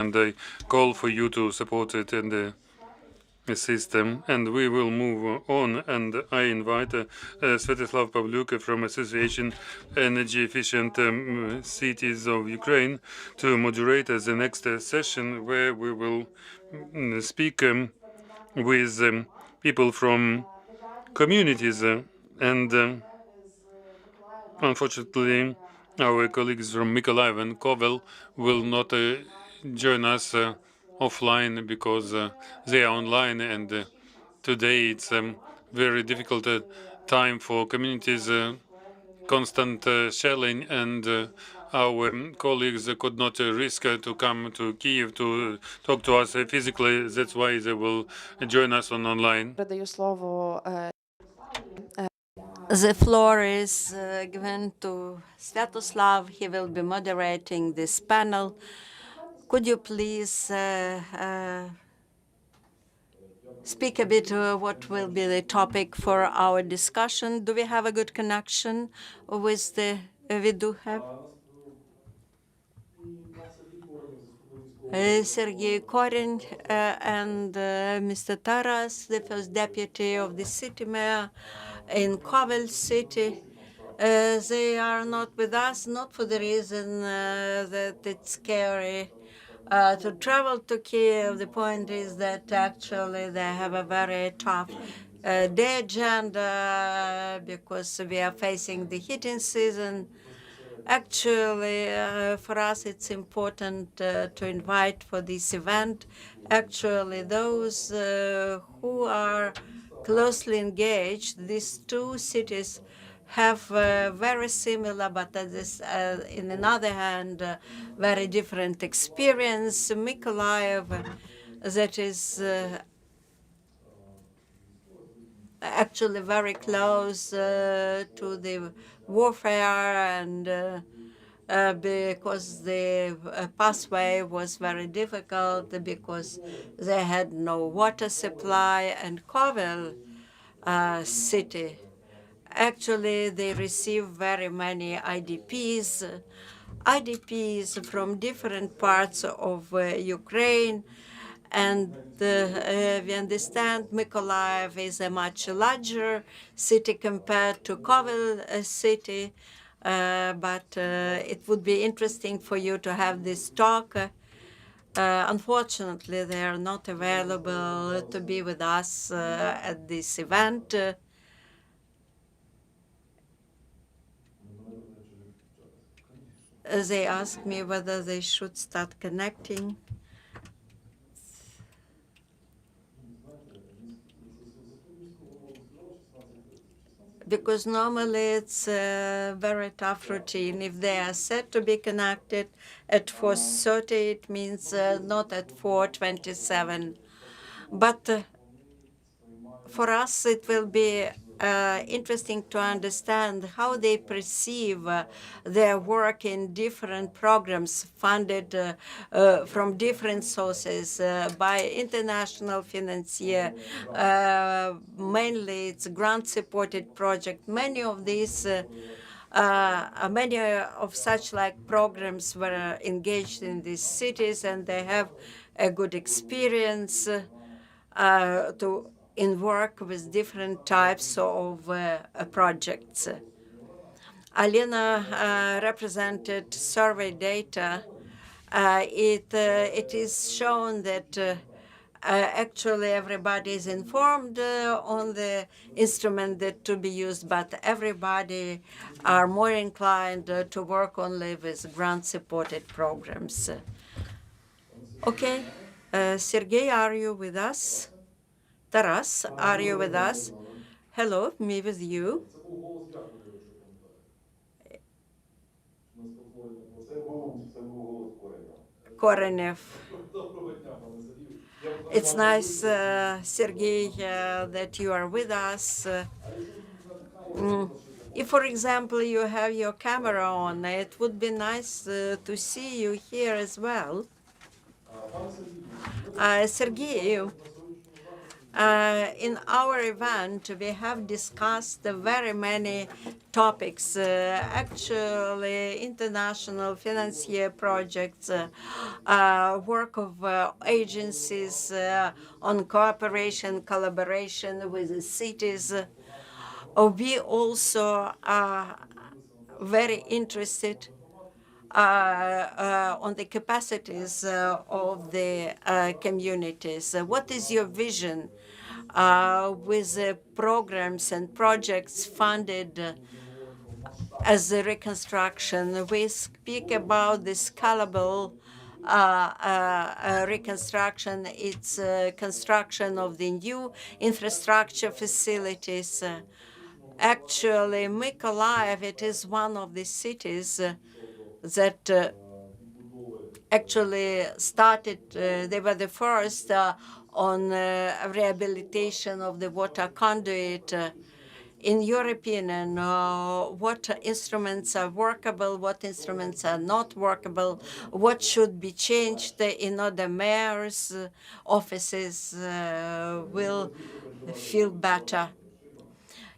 and I call for you to support it in the system, and we will move on. And I invite Sviatoslav Pavliuk from Association Energy Efficient Cities of Ukraine to moderate the next session, where we will speak with people from communities. And unfortunately, our colleagues from Mykolaiv and Kovel will not join us offline because they are online, and today it's very difficult time for communities, constant shelling, and our colleagues could not risk to come to Kiev to talk to us physically. That's why they will join us on online. The floor is given to Sviatoslav. He will be moderating this panel. Could you please speak a bit what will be the topic for our discussion? Do we have a good connection with the? We do have. Serhii Koreniev and Mr. Taras, the first deputy of the city mayor in Kovel city. They are not with us, not for the reason that it's scary to travel to Kiev. The point is that actually they have a very tough day agenda because we are facing the heating season. Actually, for us, it's important to invite for this event, actually, those who are closely engaged. These two cities have very similar, but in another hand, very different experience. Mykolaiv, that is actually very close to the warfare, and because the pathway was very difficult, because they had no water supply. And Kovel city, actually, they receive very many IDPs from different parts of Ukraine. And we understand Mykolaiv is a much larger city compared to Kovel city, but it would be interesting for you to have this talk. Unfortunately, they are not available to be with us at this event. They asked me whether they should start connecting. Because normally it's a very tough routine. If they are set to be connected at 4:30, it means not at 4:27. But for us, it will be interesting to understand how they perceive their work in different programs funded from different sources by international financier. Mainly, it's grant-supported project. Many of these. Many of such like programs were engaged in these cities, and they have a good experience in work with different types of projects. Alina represented survey data. It is shown that actually everybody is informed on the instrument that to be used, but everybody are more inclined to work only with grant-supported programs. Okay, Sergei, are you with us? Taras, are you with us? Hello, me with you. Koreniev. It's nice, Sergei, that you are with us. If, for example, you have your camera on, it would be nice to see you here as well. Sergei, In our event, we have discussed very many topics, actually international financier projects, work of agencies on cooperation, collaboration with the cities. We also are very interested on the capacities of the communities. What is your vision with the programs and projects funded as a reconstruction? We speak about the scalable reconstruction. It's construction of the new infrastructure facilities. Actually, Mykolaiv, it is one of the cities that actually started, they were the first on rehabilitation of the water conduit. In your opinion, what instruments are workable, what instruments are not workable, what should be changed in order mayor's offices will feel better?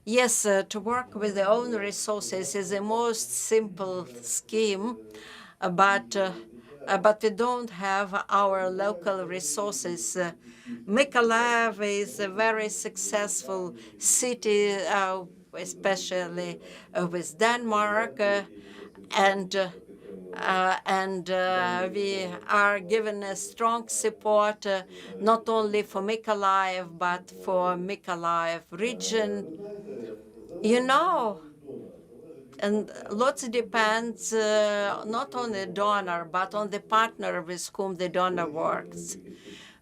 Yes, to work with their own resources is the most simple scheme, but we don't have our local resources. Mykolaiv is a very successful city, especially with Denmark, and we are given a strong support not only for Mykolaiv but for Mykolaiv region. You know, and lots depends not on the donor, but on the partner with whom the donor works.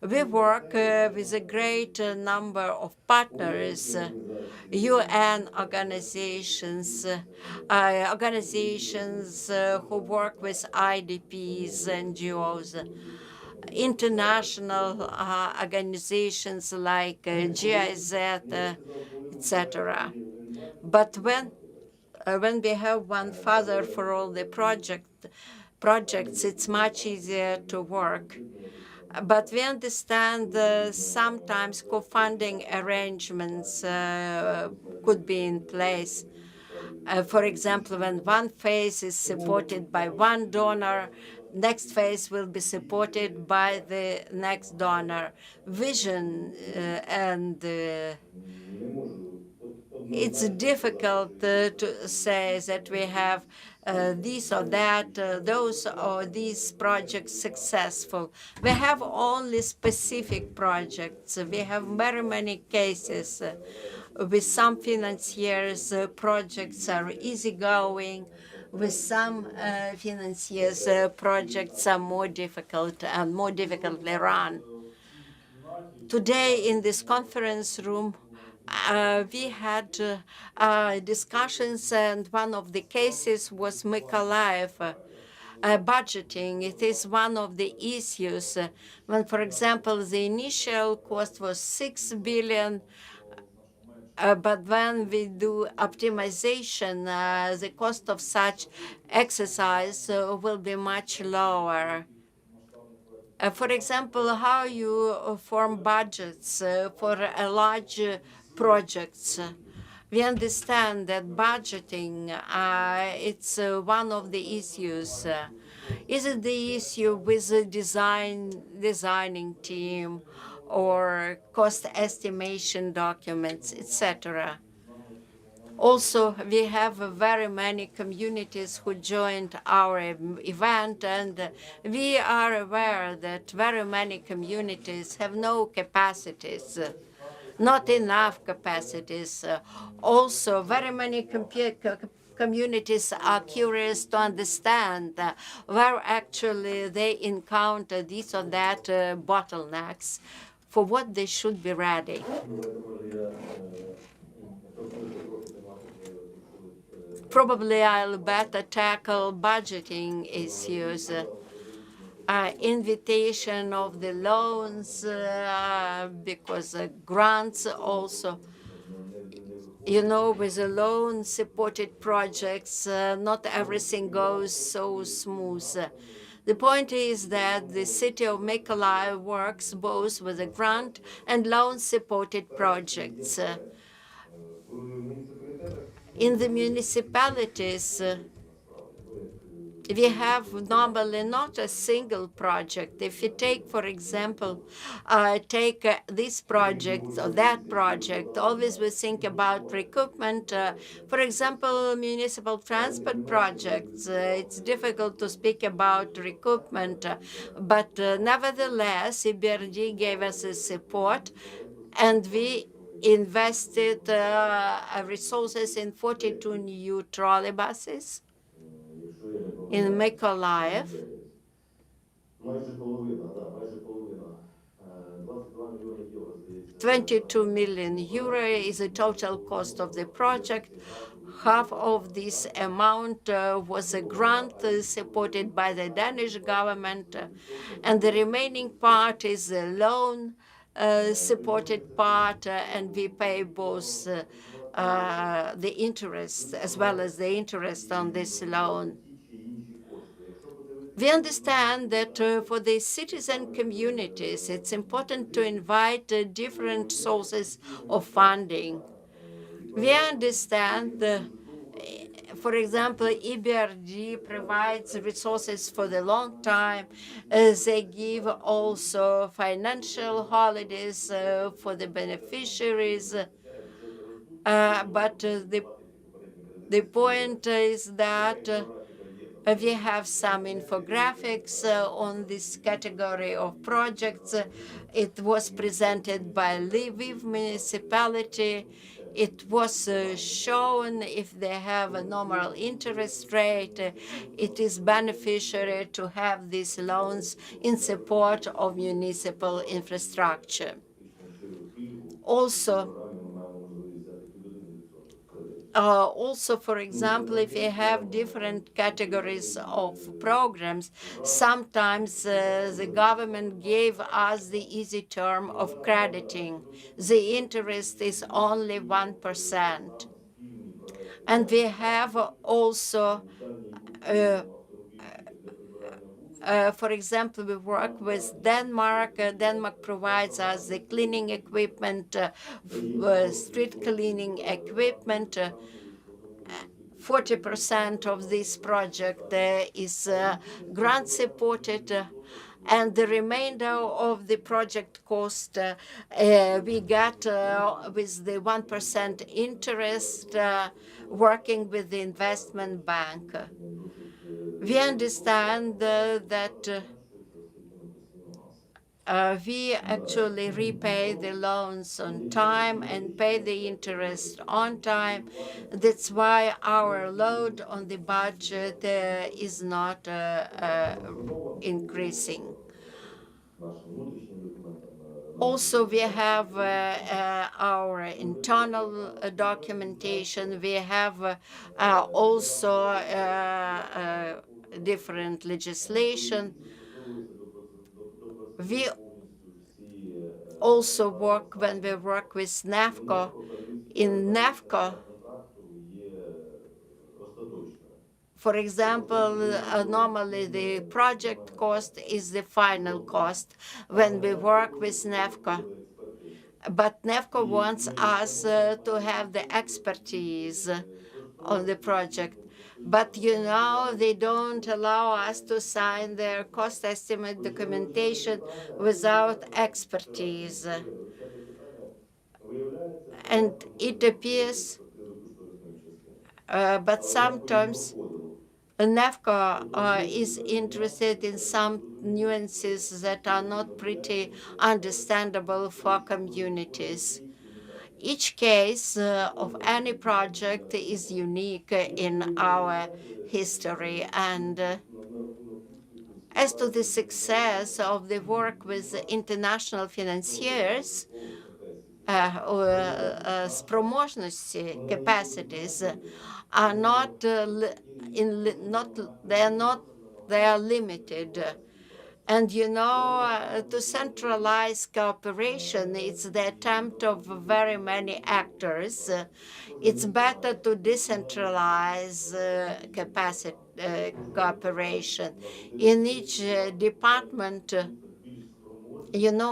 We work with a great number of partners, UN organizations, organizations who work with IDPs, NGOs, international organizations like GIZ, etc. But when we have one father for all the projects, it's much easier to work. But we understand sometimes co-funding arrangements could be in place. For example, when one phase is supported by one donor, next phase will be supported by the next donor. Vision and it's difficult to say that we have this or that, those or these projects successful. We have only specific projects. We have very many cases. With some financiers, projects are easygoing. With some financiers, projects are more difficult and more difficultly run. Today in this conference room, we had discussions, and one of the cases was Mykolaiv. Budgeting, it is one of the issues. When, for example, the initial cost was 6 billion, but when we do optimization, the cost of such exercise will be much lower. For example, how you form budgets for large projects. We understand that budgeting, it's one of the issues. Is it the issue with the designing team or cost estimation documents, etc.? Also, we have very many communities who joined our event, and we are aware that very many communities have no capacities, not enough capacities. Also, very many communities are curious to understand where actually they encounter this or that bottlenecks for what they should be ready. Probably I'll better tackle budgeting issues, invitation of the loans, because grants also, you know, with the loan-supported projects, not everything goes so smooth. The point is that the city of Mykolaiv works both with the grant and loan-supported projects. In the municipalities, we have normally not a single project. If you take, for example, take this project or that project, always we think about recoupment. For example, municipal transport projects, it's difficult to speak about recoupment, but nevertheless, EBRD gave us a support and we invested resources in 42 new trolleybuses in Mykolaiv. 22 million euro is the total cost of the project. Half of this amount was a grant supported by the Danish government, and the remaining part is a loan supported part, and we pay both the interest as well as the interest on this loan. We understand that for the citizen communities, it's important to invite different sources of funding. We understand, for example, EBRD provides resources for the long time. They give also financial holidays for the beneficiaries. But the point is that we have some infographics on this category of projects. It was presented by Lviv municipality. It was shown if they have a normal interest rate, it is beneficiary to have these loans in support of municipal infrastructure. Also, for example, if you have different categories of programs, sometimes the government gave us the easy term of crediting. The interest is only 1%. And we have also for example, we work with Denmark. Denmark provides us the cleaning equipment, street cleaning equipment. 40% of this project is grant supported, and the remainder of the project cost we got with the 1% interest working with the investment bank. We understand that we actually repay the loans on time and pay the interest on time. That's why our load on the budget is not increasing. Also, we have our internal documentation. We have also different legislation. We also work when we work with NAFCO. In NAFCO, for example, normally the project cost is the final cost when we work with NAFCO. But NAFCO wants us to have the expertise on the project. But they don't allow us to sign their cost estimate documentation without expertise. And it appears, but sometimes NAFCO is interested in some nuances that are not pretty understandable for communities. Each case of any project is unique in our history, and as to the success of the work with international financiers, sproможності, capacities are not, they are limited. And to centralize cooperation, it's the attempt of very many actors. It's better to decentralize cooperation. In each department,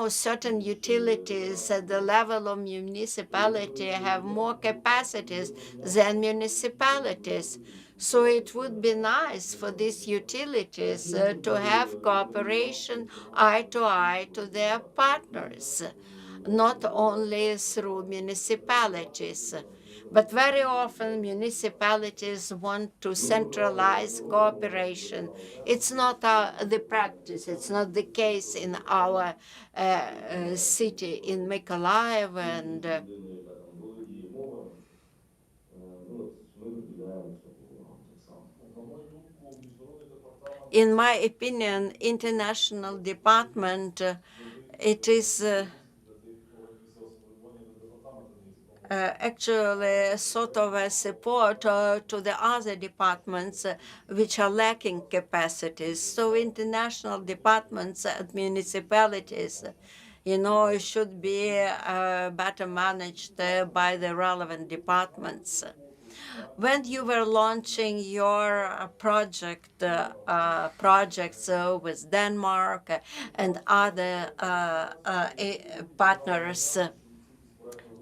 certain utilities at the level of municipality have more capacities than municipalities. So it would be nice for these utilities to have cooperation eye to eye to their partners, not only through municipalities. But very often municipalities want to centralize cooperation. It's not the practice, it's not the case in our city in Mykolaiv. And in my opinion, international department, it is actually sort of a support to the other departments which are lacking capacities. So international departments at municipalities, should be better managed by the relevant departments. When you were launching your projects with Denmark and other partners,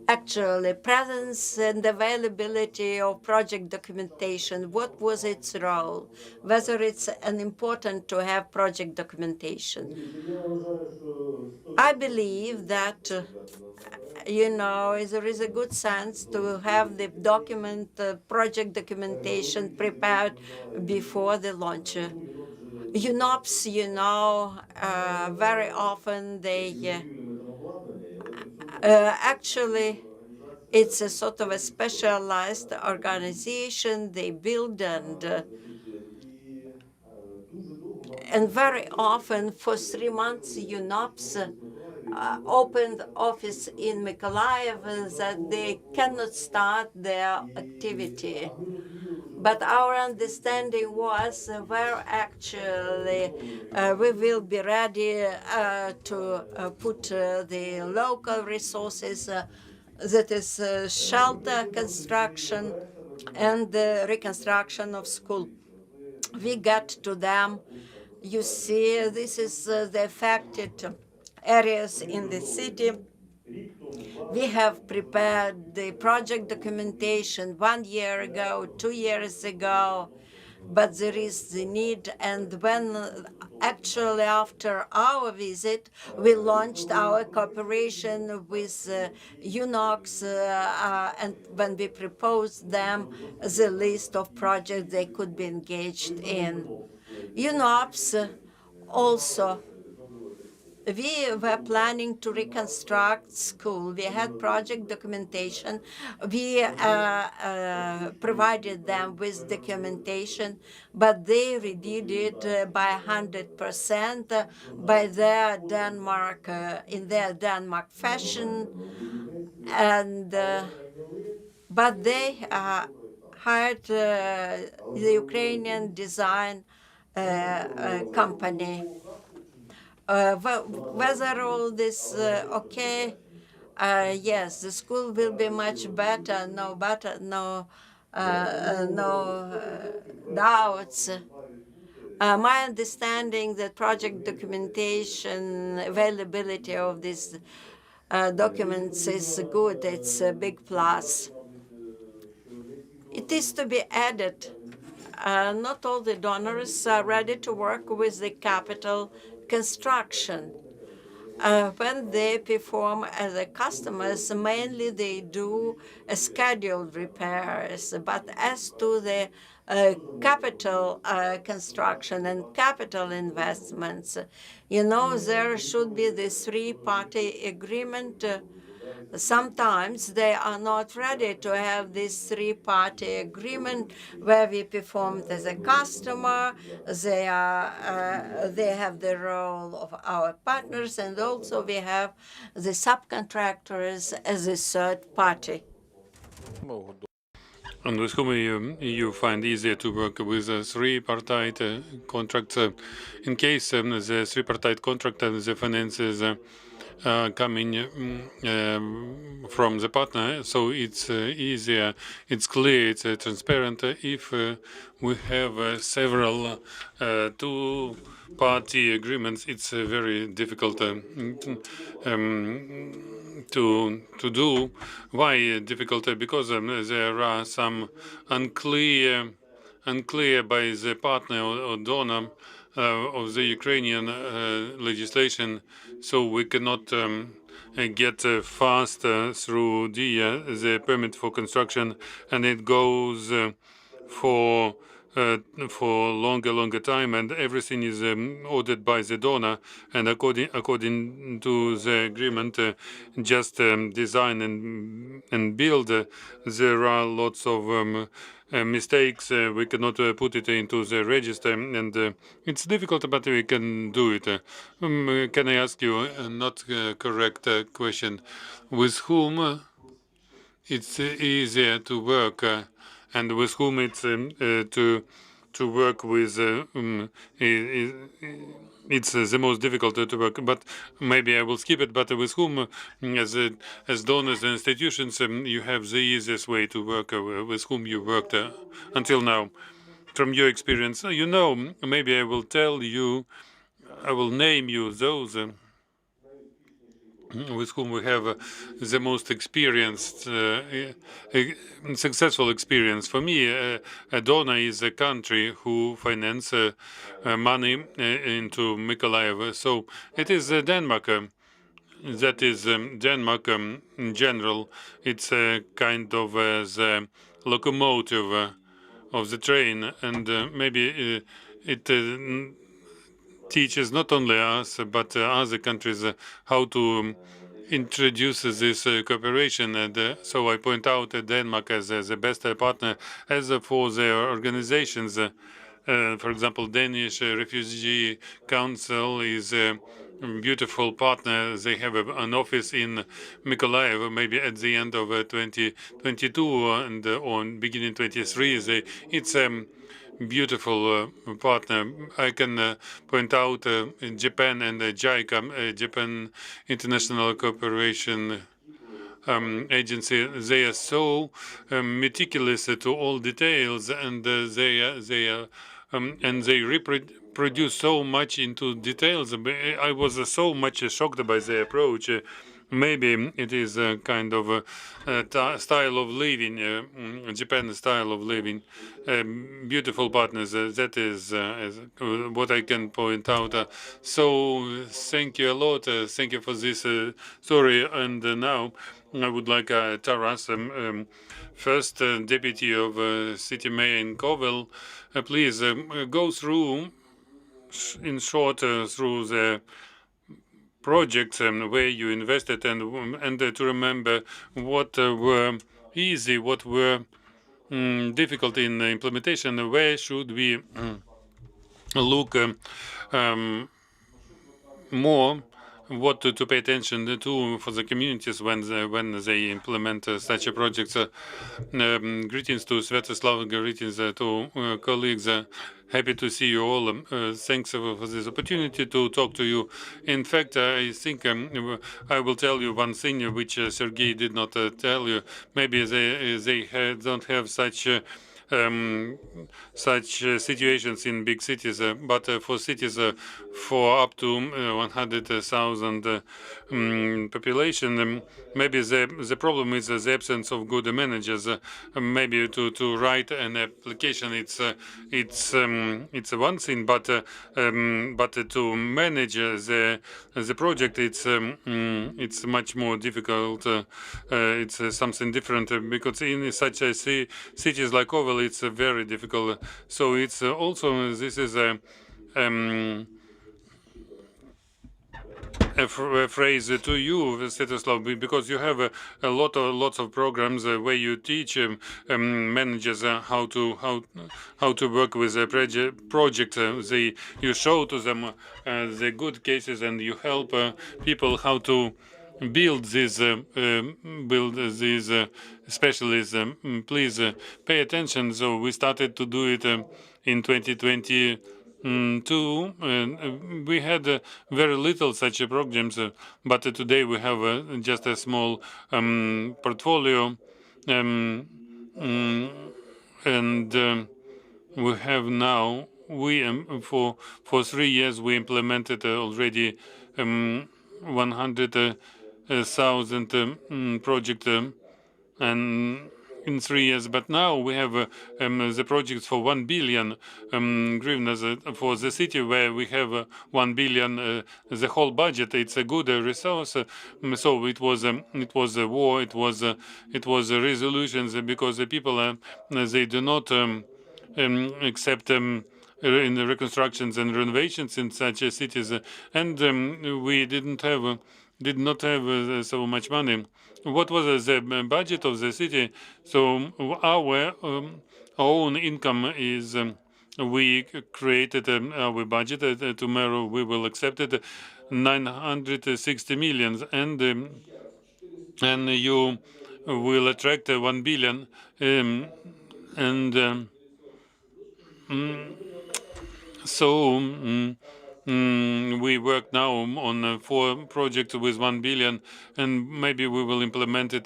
actually presence and availability of project documentation, what was its role? Whether it's an important to have project documentation? I believe that there is a good sense to have the project documentation prepared before the launch. UNOPS, very often they actually it's a sort of a specialized organization they build, and very often for 3 months UNOPS opened office in Mykolaiv that they cannot start their activity. But our understanding was where actually we will be ready to put the local resources, that is shelter construction and the reconstruction of school. We get to them. You see, this is the affected areas in the city. We have prepared the project documentation 1 year ago, 2 years ago, but there is the need. And when actually after our visit, we launched our cooperation with UNOX, and when we proposed them the list of projects they could be engaged in. UNOPS also, we were planning to reconstruct school. We had project documentation. We provided them with documentation, but they redid it by 100% by their Denmark, in their Denmark fashion, and but they hired the Ukrainian design company. Whether all this okay? Yes, the school will be much better. No doubts. My understanding that project documentation availability of these documents is good. It's a big plus. It is to be added. Not all the donors are ready to work with the capital construction. When they perform as a customers, mainly they do scheduled repairs. But as to the capital construction and capital investments, there should be the three-party agreement. Sometimes they are not ready to have this three-party agreement where we perform as a customer. They have the role of our partners, and also we have the subcontractors as a third party. and with whom you find easier to work with a three-partite contract. In case the three-partite contract and the finances coming from the partner, so it's easier, it's clear, it's transparent. If we have several two-party agreements, it's very difficult to do. Why difficult? Because there are some unclear by the partner or donor of the Ukrainian legislation, so we cannot get fast through the permit for construction, and it goes for longer time, and everything is ordered by the donor, and according to the agreement, just design and build. There are lots of mistakes. We cannot put it into the register, and it's difficult, but we can do it. Can I ask you a not correct question? With whom it's easier to work, and with whom it's to work with? It's the most difficult to work, but maybe I will skip it. But with whom, as donors and institutions, you have the easiest way to work, with whom you worked until now, from your experience? Maybe I will tell you, I will name you those with whom we have the most experienced, successful experience. For me, a donor is a country who finance money into Mykolaiv. So it is Denmark. That is Denmark in general. It's a kind of the locomotive of the train, and maybe it teaches not only us but other countries how to introduce this cooperation. And so I point out Denmark as the best partner. As for their organizations, for example, Danish Refugee Council is a beautiful partner. They have an office in Mykolaiv. Maybe at the end of 2022 and on beginning 23, it's beautiful partner. I can point out Japan and JICA, Japan International Cooperation Agency. They are so meticulous to all details, and they reproduce so much into details. I was so much shocked by their approach. Maybe it is a kind of style of living, Japan style of living. Beautiful partners. That is what I can point out. So thank you a lot. Thank you for this story. And now I would like Taras, first deputy of city mayor in Kovel, please go through in short through the projects where you invested, and to remember what were easy, what were difficult in implementation. Where should we look more? What to pay attention to for the communities when they implement such a projects? Greetings to Sviatoslav, greetings to colleagues. Happy to see you all. Thanks for this opportunity to talk to you. In fact, I think I will tell you one thing which Serhii did not tell you. Maybe they don't have such situations in big cities, but for cities for up to 100,000 population, maybe the problem is the absence of good managers. Maybe to write an application, it's one thing, but to manage the project, it's much more difficult. It's something different because in such a cities like Kovel, it's very difficult. So it's also this is a phrase to you, Sviatoslav, because you have lots of programs where you teach managers how to work with a project. You show to them the good cases, and you help people how to build these specialism. Please pay attention. So we started to do it in 2022. And we had very little such programs, but today we have just a small portfolio, um, mm, and we have now for 3 years we implemented already 100,000 project and in 3 years. But now we have the projects for 1 billion hryvnias for the city, where we have 1 billion the whole budget. It's a good resource. So it was a war. It was resolutions because the people they do not except in the reconstructions and renovations in such cities, and we did not have so much money. What was the budget of the city? So our own income is. We created our budget. Tomorrow we will accept it, 960 million, and you will attract 1 billion, and so we work now on 4 projects with 1 billion, and maybe we will implement it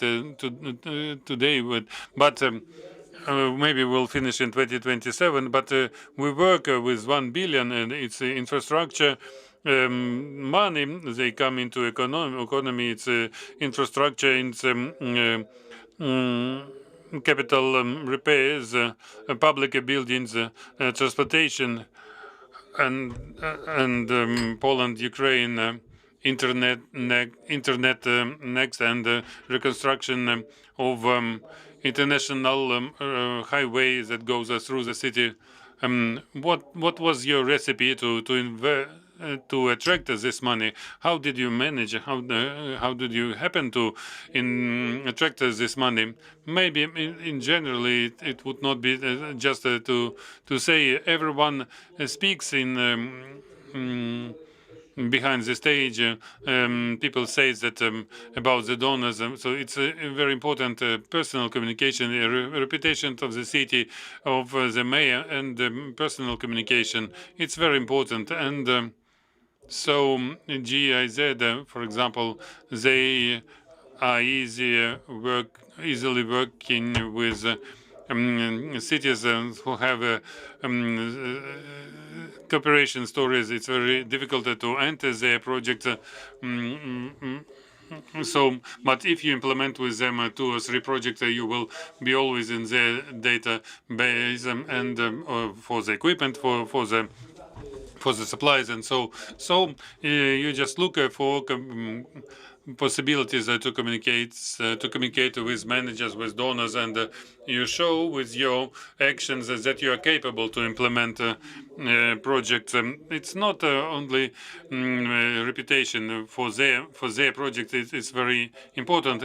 today. But maybe we'll finish in 2027. But we work with 1 billion, and it's infrastructure. Money they come into economy. It's infrastructure. It's capital repairs, public buildings, transportation, and Poland, Ukraine, internet next, and reconstruction of international highway that goes through the city. What was your recipe to attract this money? How did you manage? How did you happen to attract this money? Maybe in generally it would not be just to say everyone speaks in behind the stage. People say that about the donors. So it's a very important personal communication, reputation of the city, of the mayor, and personal communication. It's very important. And so GIZ, for example, they are easily working with citizens who have cooperation stories. It's very difficult to enter their project. So, but if you implement with them 2 or 3 projects, you will be always in their database, and for the equipment, for the supplies, and so you just look for possibilities to communicate with managers, with donors, and you show with your actions that you are capable to implement projects. It's not only reputation for their project. It's very important.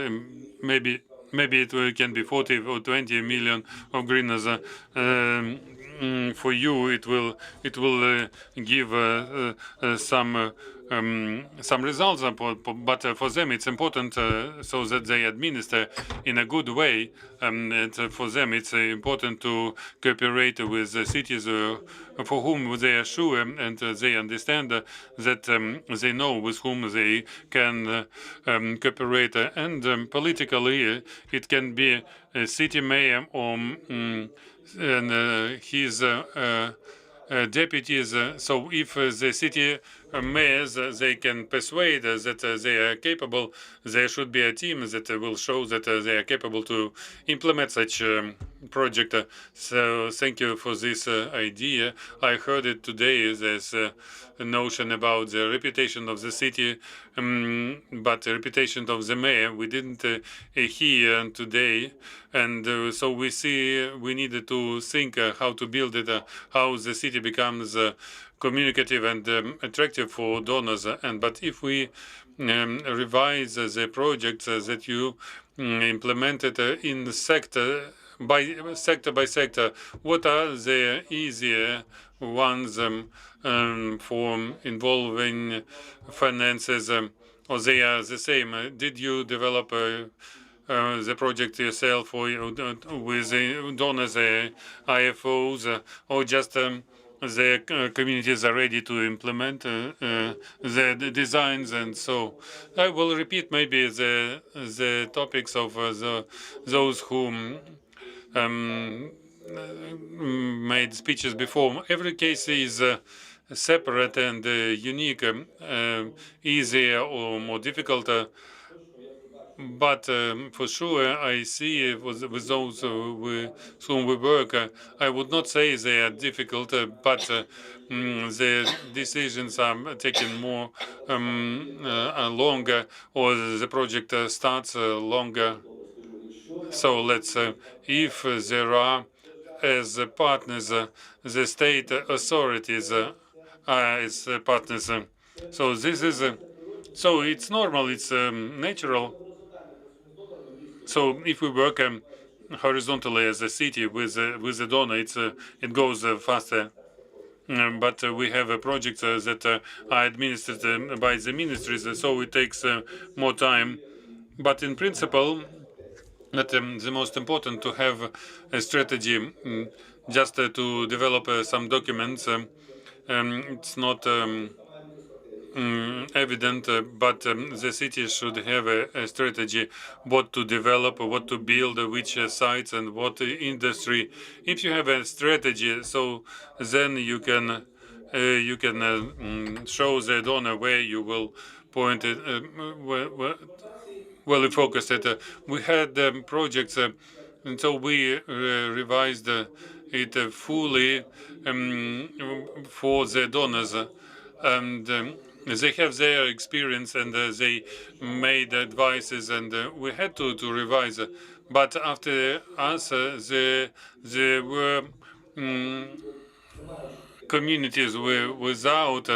Maybe it can be 40 or 20 million of hryvnias. For you, it will give some results, but for them it's important so that they administer in a good way. And for them it's important to cooperate with cities for whom they are sure, and they understand that they know with whom they can cooperate. And politically, it can be a city mayor or and his deputies. So if the city mayors they can persuade that they are capable, there should be a team that will show that they are capable to implement such project. So thank you for this idea. I heard it today. There's a notion about the reputation of the city, but the reputation of the mayor we didn't hear today. And so we see we needed to think how to build it, how the city becomes communicative and attractive for donors. But if we revise the projects that you implemented in sector by sector, what are the easier ones for involving finances? or they are the same? Did you develop the project yourself, or with donors, IFOs, or just the communities are ready to implement the designs? And so I will repeat maybe the topics of those who made speeches before. Every case is separate and unique, easier or more difficult. But for sure, I see with those with whom we work, I would not say they are difficult, but the decisions are taken more longer, or the project starts longer. So let's, if there are as partners, the state authorities as partners. So this is, so it's normal, it's natural. So if we work horizontally as a city with the donor, it goes faster. But we have projects that are administered by the ministries, so it takes more time. But in principle, that the most important to have a strategy, just to develop some documents. It's not evident, but the city should have a strategy, what to develop, what to build, which sites and what industry. If you have a strategy, so then you can show the donor where you will point it, well, we focused it. We had projects, and so we revised it fully for the donors. And they have their experience, and they made advices, and we had to revise. But after us, there were communities without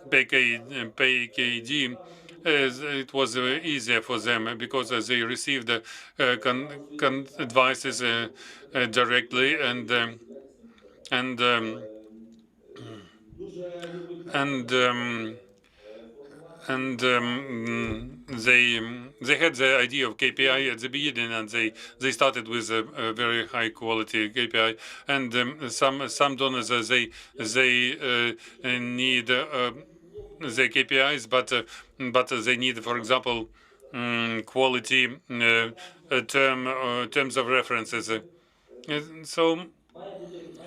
PKD, it was easier for them because they received advices directly, and and they had the idea of KPI at the beginning, and they started with a very high quality KPI. And some donors they need the KPIs, but they need, for example, quality terms of references.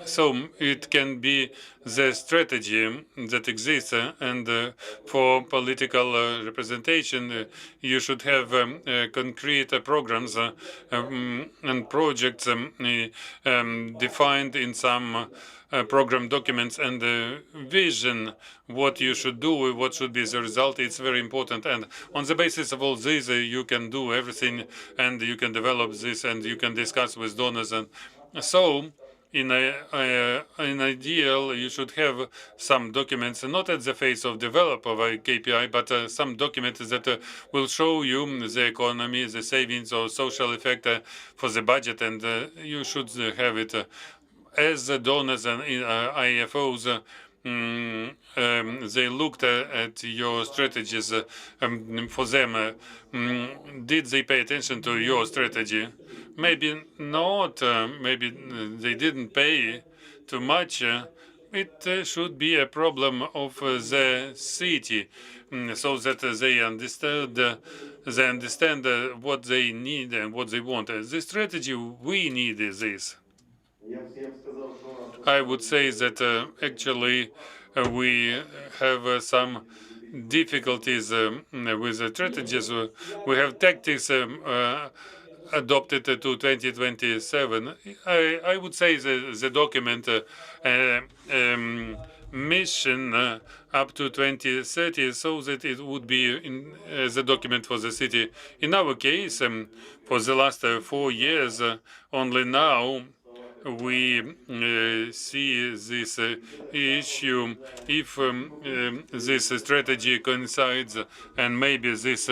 So it can be the strategy that exists, and for political representation, you should have concrete programs and projects defined in some program documents, and vision, what you should do, what should be the result. It's very important. And on the basis of all this, you can do everything, and you can develop this, and you can discuss with donors. And so in an ideal, you should have some documents, not at the phase of develop of a KPI, but some documents that will show you the economy, the savings or social effect for the budget, and you should have it as the donors and IFOs. They looked at your strategies for them. Did they pay attention to your strategy? Maybe not. Maybe they didn't pay too much. It should be a problem of the city, so that they understand what they need and what they want. The strategy we need is this. I would say that actually we have some difficulties with the strategies. We have tactics adopted to 2027. I would say the document mission up to 2030, so that it would be in the document for the city. In our case, for the last 4 years, only now we see this issue. If this strategy coincides, and maybe this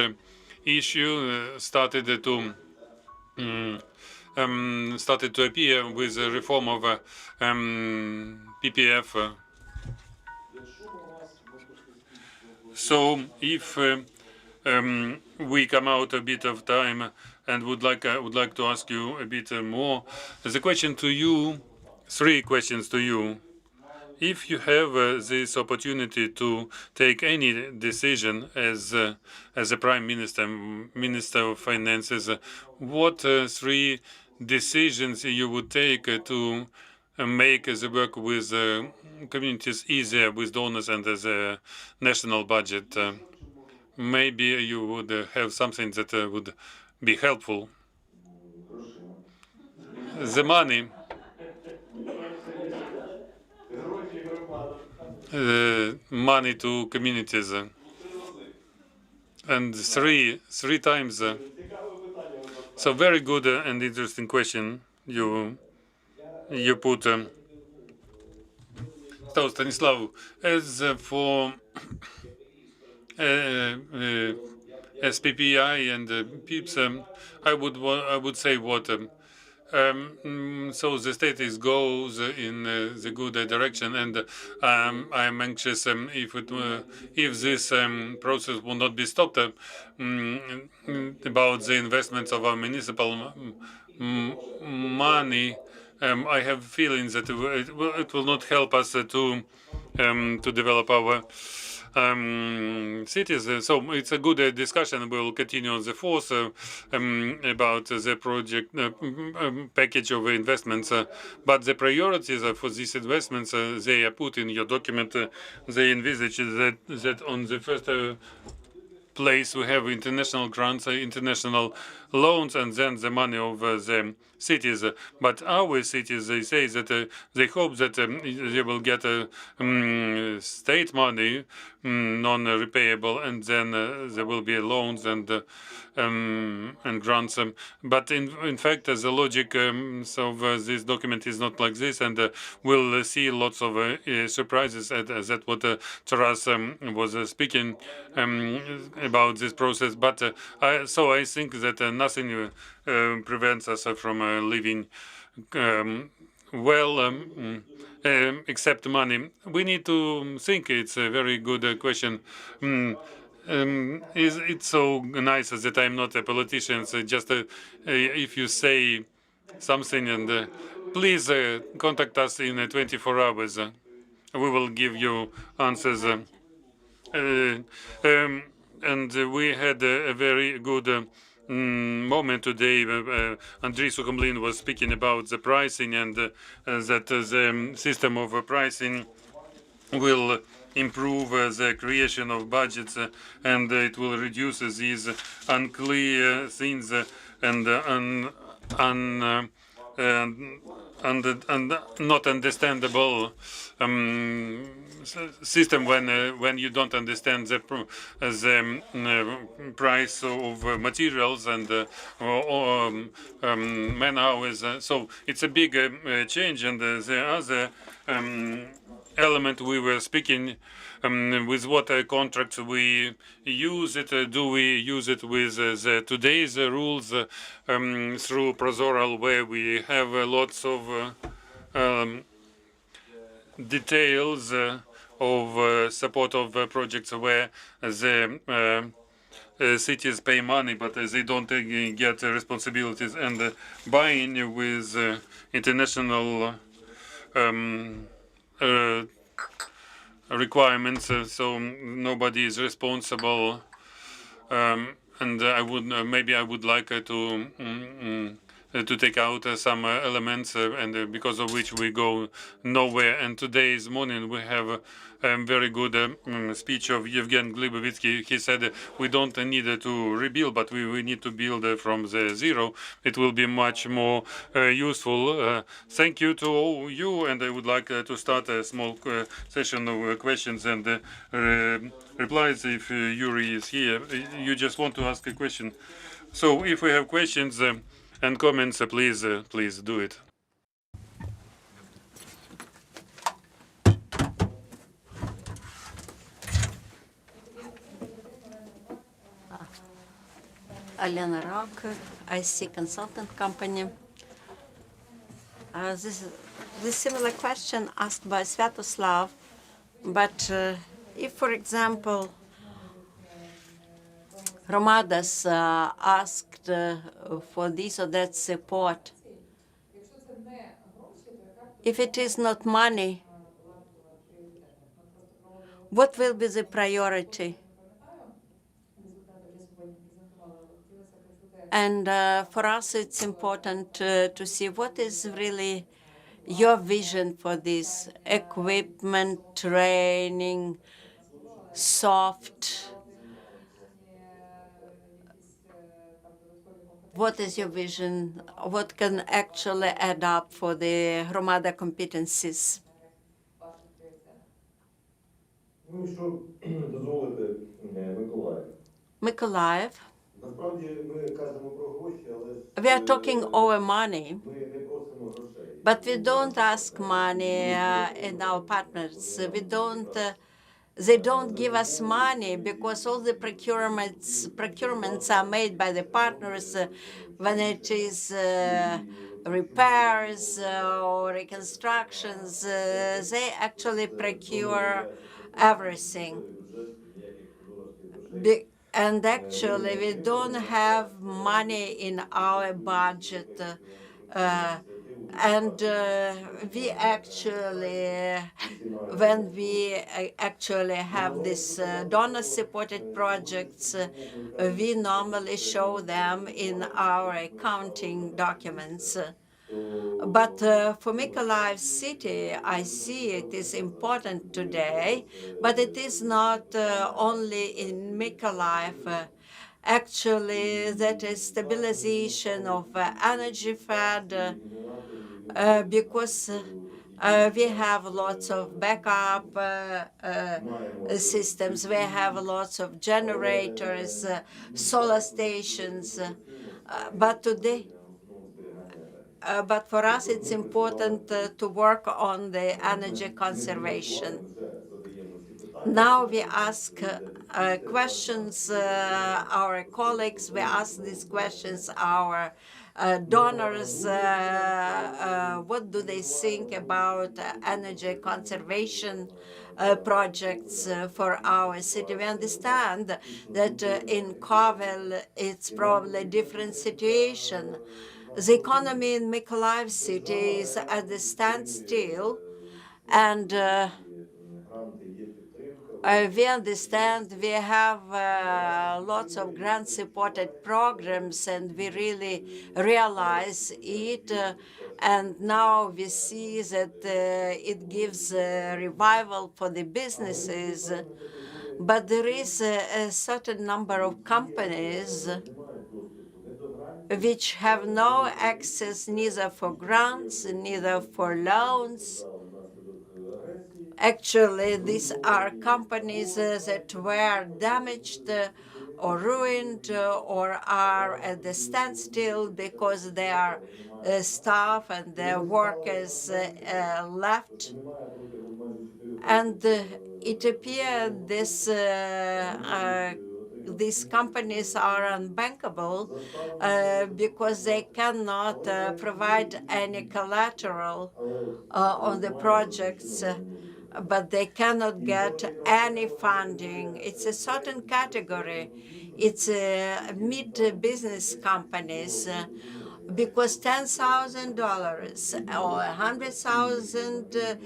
issue started to appear with the reform of PPF. So if we come out a bit of time and would like to ask you a bit more, there's a question to you, 3 questions to you. If you have this opportunity to take any decision as a prime minister, minister of finances, what 3 decisions you would take to make the work with communities easier, with donors and as a national budget? Maybe you would have something that would be helpful. The money. Money to communities. And three times. So very good and interesting question you put. So Stanislav, as for SPPI and PIPS, I would say what. So the status goes in the good direction, and I'm anxious if this process will not be stopped about the investments of our municipal money. I have feelings that it will not help us to develop our cities. So it's a good discussion. We'll continue on the 4th about the project package of investments. But the priorities for these investments, they are put in your document. They envisage that on the first place we have international grants, international loans, and then the money of the cities. But our cities, they say that they hope that they will get state money, non-repayable, and then there will be loans and grants. But in fact, the logic of this document is not like this, and we'll see lots of surprises. That what Taras was speaking about this process. But so I think that nothing prevents us from living well, except money. We need to think. It's a very good question. Is it so nice that I'm not a politician? So just if you say something, and please contact us in 24 hours. We will give you answers. And we had a very good moment today. Andriy Sukhomlin was speaking about the pricing and that the system of pricing will improve the creation of budgets and it will reduce these unclear things and not understandable system when you don't understand the price of materials and man hours. So it's a big change. And the other element we were speaking with what contracts we use it. Do we use it with today's rules through Prozoral, where we have lots of details of support of projects where the cities pay money, but they don't get responsibilities, and buying with international requirements, so nobody is responsible. And I would maybe I would like to take out some elements, and because of which we go nowhere. And today's morning we have a very good speech of Yevgen Glibovitsky. He said we don't need to rebuild, but we need to build from the zero. It will be much more useful. Thank you to all you, and I would like to start a small session of questions and replies. If Yuri is here, you just want to ask a question. So if we have questions and comments, please do it. Alena Rock, IC consultant company. This similar question asked by Sviatoslav, but if, for example, Romadas asked for this or that support. If it is not money, what will be the priority? And for us, it's important to see what is really your vision for this equipment, training, soft. What is your vision? What can actually add up for the Hromada competencies? Ну і що дозволити Миколаїв. Mykolaiv, Насправді ми кажемо про гроші, але ж we are talking over money, ми не просимо грошей. but we don't ask money in our partners. We don't. They don't give us money because all the procurements are made by the partners when it is repairs or reconstructions. They actually procure everything. And actually, we don't have money in our budget. And we actually, when we actually have these donor-supported projects, we normally show them in our accounting documents. But for Mykolaiv city, I see it is important today, but it is not only in Mykolaiv. Actually, that is stabilization of energy fed because we have lots of backup systems. We have lots of generators, solar stations. But today, but for us, it's important to work on the energy conservation. Now we ask questions, our colleagues, we ask these questions, our donors, what do they think about energy conservation projects for our city. We understand that in Kovel, it's probably a different situation. The economy in Mykolaiv city is at the standstill, and we understand we have lots of grant-supported programs, and we really realize it. And now we see that it gives revival for the businesses. But there is a certain number of companies which have no access neither for grants, neither for loans. Actually, these are companies that were damaged or ruined or are at the standstill because their staff and their workers left. And it appears these companies are unbankable because they cannot provide any collateral on the projects, but they cannot get any funding. It's a certain category. It's mid-business companies because $10,000 or 100,000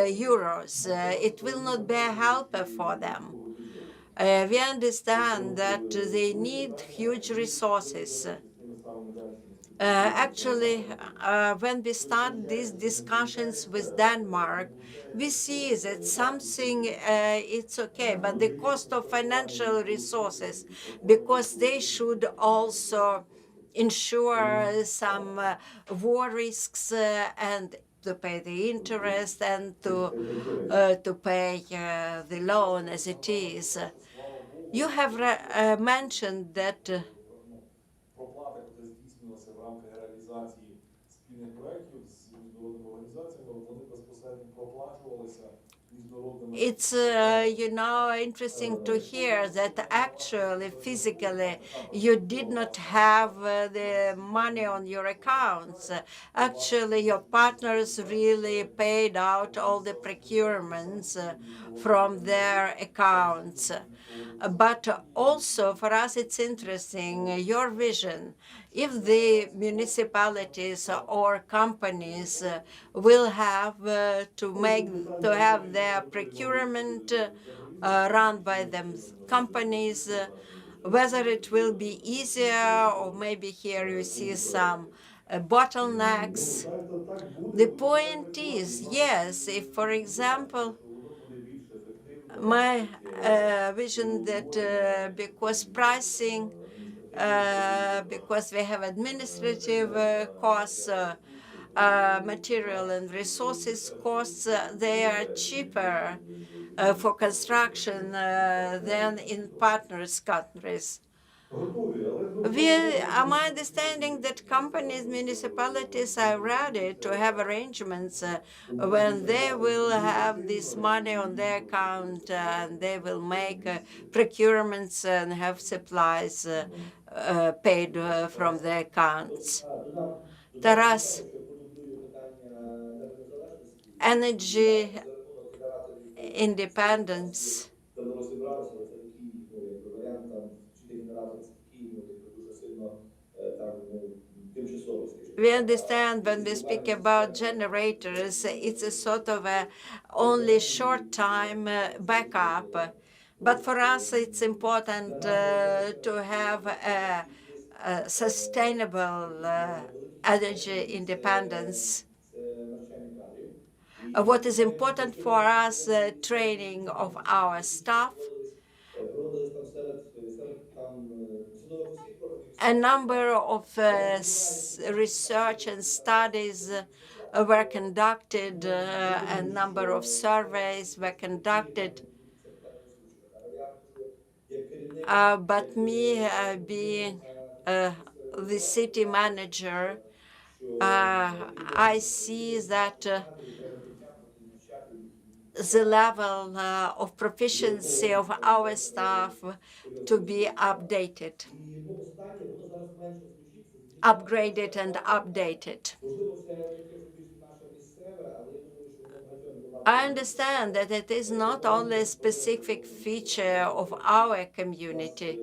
euros, it will not be a helper for them. We understand that they need huge resources. Actually, when we start these discussions with Denmark, we see that something it's okay, but the cost of financial resources, because they should also ensure some war risks and to pay the interest and to pay the loan as it is. You have mentioned that проплата, яка здійснювалася в рамках реалізації спільних проєктів з міжнародними організаціями, вони безпосередньо проплачувалися міжнародними. It's interesting to hear that actually physically you did not have the money on your accounts. Actually, your partners really paid out all the procurements from their accounts. But also for us, it's interesting, your vision. If the municipalities or companies will have to have their procurement run by them companies, whether it will be easier or maybe here you see some bottlenecks. The point is, yes, if, for example, my vision that because pricing, because we have administrative costs, material and resources costs, they are cheaper for construction than in partners countries. My understanding that companies, municipalities are ready to have arrangements when they will have this money on their account and they will make procurements and have supplies paid from their accounts. Taras, energy independence. We understand when we speak about generators, it's a sort of a only short time backup. But for us, it's important to have a sustainable energy independence. What is important for us, training of our staff. A number of research and studies were conducted, a number of surveys were conducted. But me being the city manager, I see that the level of proficiency of our staff to be updated, upgraded and updated. I understand that it is not only a specific feature of our community.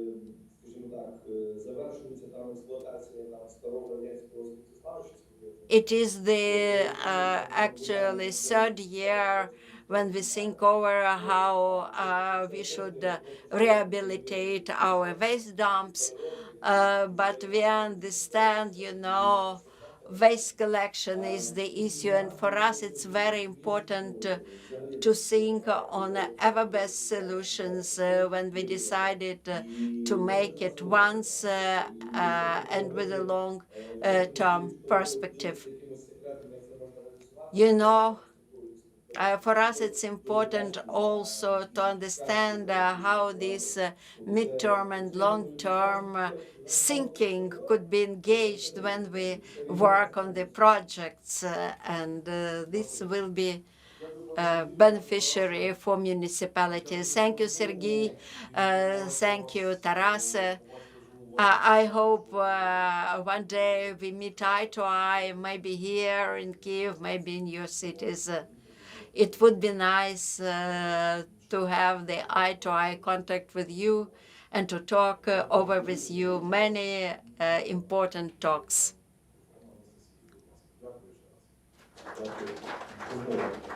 It is the actually third year when we think over how we should rehabilitate our waste dumps. But we understand, waste collection is the issue. And for us, it's very important to think on ever best solutions when we decided to make it once and with a long term perspective. For us, it's important also to understand how this midterm and long-term thinking could be engaged when we work on the projects, and this will be beneficiary for municipalities. Thank you, Serhii. Thank you, Taras. I hope one day we meet eye to eye, maybe here in Kyiv, maybe in your cities. It would be nice to have the eye-to-eye contact with you and to talk over with you many important talks. Дякую ще раз. Дякую.